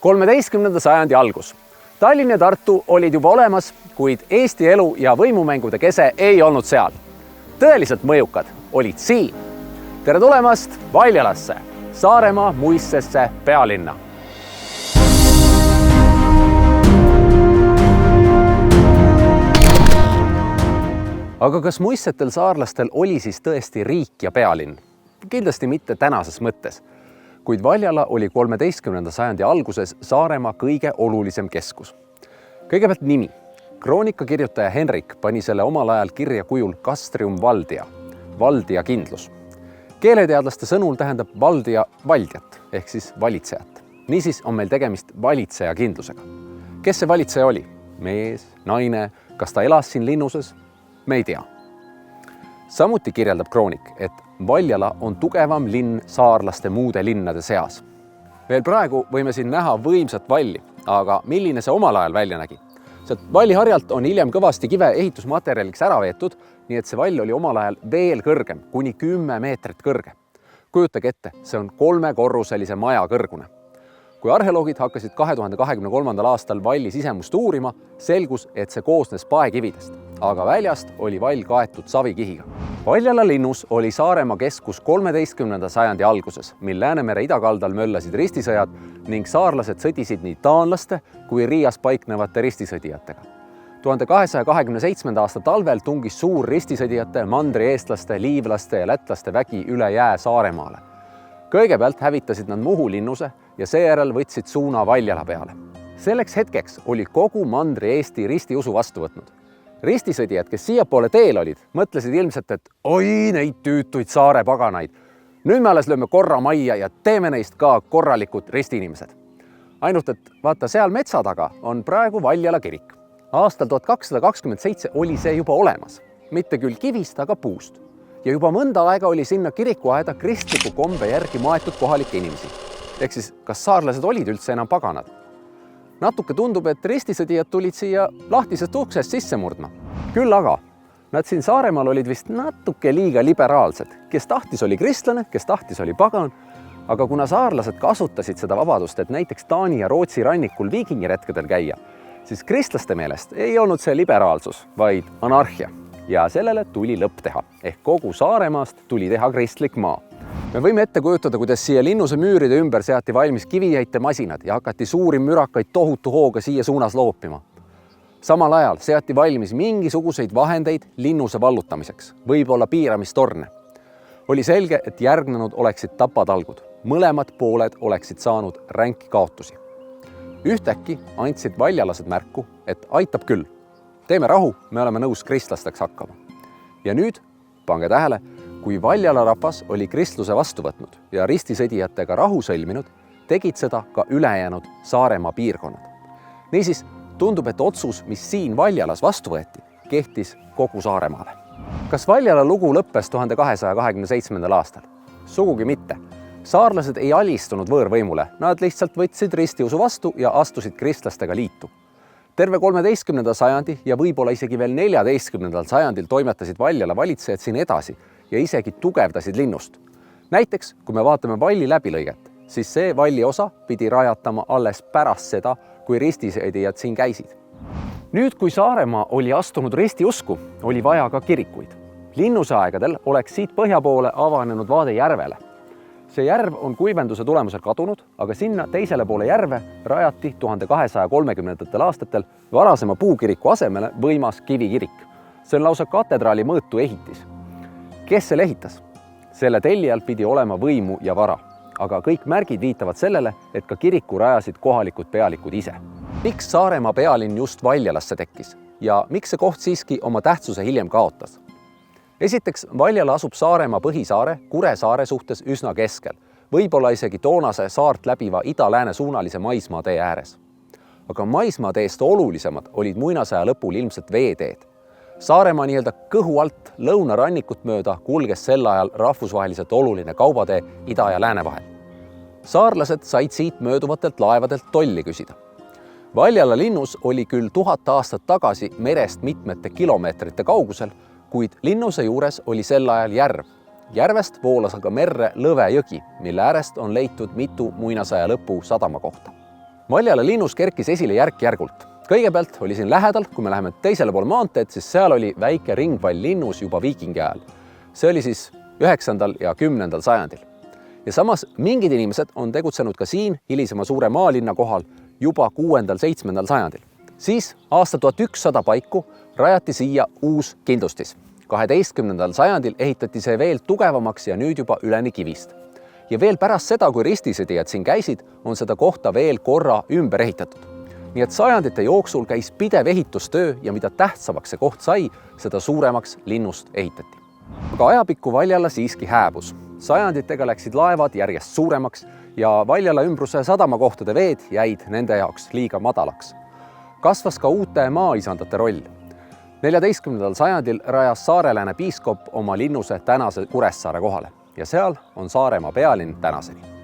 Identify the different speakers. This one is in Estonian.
Speaker 1: 13. sajandi algus. Tallinn ja Tartu olid juba olemas, kuid Eesti elu ja võimumängude kese ei olnud seal. Tõeliselt mõjukad olid siin. Tere tulemast Valjalasse, Saaremaa muistesse pealinna. Aga kas muistsetel saarlastel oli siis tõesti riik ja pealinn? Kindlasti mitte tänases mõttes. Kuid Valjala oli 13. sajandi alguses Saaremaa kõige olulisem keskus. Kõigepealt nimi. Kroonikakirjutaja Henrik pani selle omal ajal kirja kujul Castrium Valdia, valdia kindlus. Keeleteadlaste sõnul tähendab valdia valdjat, ehk siis valitsejat. Niisiis on meil tegemist valitseja kindlusega. Kes see valitseja oli? Mees, naine, kas ta elas siin linnuses? Me ei tea. Samuti kirjeldab kroonik, et Valjala on tugevam linn saarlaste muude linnade seas. Veel praegu võime siin näha võimsat valli, aga milline see omal ajal välja nägi? Sealt valliharjalt on hiljem kõvasti kive ehitusmaterjaliks ära veetud, nii et see vall oli omal ajal veel kõrgem, kuni 10 meetrit kõrge. Kujutage ette, see on 3-korruselise maja kõrgune. Kui arheoloogid hakkasid 2023. aastal valli sisemust uurima, selgus, et see koosnes paekividest, aga väljast oli vall kaetud savikihiga. Valjala linnus oli Saaremaa keskus 13. sajandi alguses, mil Läänemere idakaldal möllasid ristisõjad ning saarlased sõdisid nii taanlaste kui Riias paiknevate ristisõdijatega. 1227. aasta talvel tungis suur ristisõdijate, mandri eestlaste, liivlaste ja lätlaste vägi üle jää Saaremaale. Kõigepealt hävitasid nad Muhu linnuse ja seejärel võtsid suuna Valjala peale. Selleks hetkeks oli kogu mandri Eesti ristiusu vastu võtnud. Ristisõdijad, kes siiapoole teel olid, mõtlesid ilmselt, et oi neid tüütuid saare paganaid. Nüüd me alles lööme korra majja ja teeme neist ka korralikud ristiinimesed. Ainult, et vaata seal metsa taga on praegu Valjala kirik. Aastal 1227 oli see juba olemas. Mitte küll kivist, aga puust. Ja juba mõnda aega oli sinna kirikuaeda kristliku kombe järgi maetud kohalikke inimesi. Ehk siis, kas saarlased olid üldse enam paganad? Natuke tundub, et ristisõdijad tulid siia lahtisest uksest sisse murdma. Küll aga, nad siin Saaremaal olid vist natuke liiga liberaalsed. Kes tahtis oli kristlane, kes tahtis oli pagan. Aga kuna saarlased kasutasid seda vabadust, et näiteks Taani ja Rootsi rannikul viikingiretkedel käia, siis kristlaste meelest ei olnud see liberaalsus, vaid anarhia. Ja sellele tuli lõpp teha. Ehk kogu Saaremaast tuli teha kristlik maa. Me võime ette kujutada, kuidas siia linnuse müüride ümber seati valmis kivijäite masinad ja hakati suuri mürakaid tohutu hooga siia suunas loopima. Samal ajal seati valmis mingisuguseid vahendeid linnuse vallutamiseks, võib-olla piiramistorne. Oli selge, et järgnenud oleksid tapatalgud. Mõlemad pooled oleksid saanud ränki kaotusi. Ühtäkki andsid valjalased märku, et aitab küll. Teeme rahu, me oleme nõus kristlasteks hakkama. Ja nüüd, pange tähele, kui Valjala rahvas oli kristluse vastu võtnud ja ristisõdijatega rahu sõlminud, tegid seda ka ülejäänud Saaremaa piirkonnad. Niisiis tundub, et otsus, mis siin Valjalas vastu võeti, kehtis kogu Saaremaale. Kas Valjala lugu lõppes 1227. aastal? Sugugi mitte. Saarlased ei alistunud võõrvõimule, nad lihtsalt võtsid ristiusu vastu ja astusid kristlastega liitu. Terve 13. sajandi ja võib-olla isegi veel 14. sajandil toimetasid Valjala valitsejad siin edasi ja isegi tugevdasid linnust. Näiteks, kui me vaatame valli läbilõiget, siis see valli osa pidi rajatama alles pärast seda, kui ristisõdijad siin käisid. Nüüd, kui Saaremaa oli astunud ristiusku, oli vaja ka kirikuid. Linnuse aegadel oleks siit põhja poole avanenud vaade järvele. See järv on kuivenduse tulemusel kadunud, aga sinna teisele poole järve rajati 1230. aastatel varasema puukiriku asemele võimas kivikirik. See on lausa katedraali mõõtu ehitis. Kes selle ehitas? Selle tellijal pidi olema võimu ja vara, aga kõik märgid viitavad sellele, et ka kiriku rajasid kohalikud pealikud ise. Miks Saaremaa pealinn just Valjalasse tekkis ja miks see koht siiski oma tähtsuse hiljem kaotas? Esiteks, Valjala asub Saaremaa põhisaare Kuresaare suhtes üsna keskel, võib-olla isegi toonase saart läbiva ida-lääne suunalise maismaatee ääres. Aga maismaateest olulisemad olid muinasaja lõpul ilmselt veeteed. Saaremaa nii-öelda kõhu alt lõunarannikut mööda kulges sel ajal rahvusvaheliselt oluline kaubatee ida ja lääne vahel. Saarlased said siit mööduvatelt laevadelt tolli küsida. Valjala linnus oli küll 1000 aastat tagasi merest mitmete kilomeetrite kaugusel, kuid linnuse juures oli sel ajal järv. Järvest voolas aga merre Lõve jõgi, mille äärest on leitud mitu muinasaja lõpu sadamakohta. Valjala linnus kerkis esile järk-järgult. Kõigepealt oli siin lähedal, kui me läheme teisele poole maanteed, siis seal oli väike ringvall linnus juba viikingi ajal. See oli siis 9. ja 10. sajandil. Ja samas mingid inimesed on tegutsenud ka siin hilisema suure maalinna kohal juba 6.–7. sajandil. Siis aasta 1100 paiku rajati siia uus kindlustis. 12. sajandil ehitati see veel tugevamaks ja nüüd juba üleni kivist. Ja veel pärast seda, kui ristisõdijad siin käisid, on seda kohta veel korra ümber ehitatud. Nii et sajandite jooksul käis pidev ehitustöö ja mida tähtsamaks see koht sai, seda suuremaks linnust ehitati. Aga ajapikku Valjala siiski hääbus. Sajanditega läksid laevad järjest suuremaks ja Valjala ümbruse sadamakohtade veed jäid nende jaoks liiga madalaks. Kasvas ka uute maaisandate roll. 14. sajandil rajas saarelääne piiskop oma linnuse tänase Kuressaare kohale ja seal on Saaremaa pealinn tänaseni.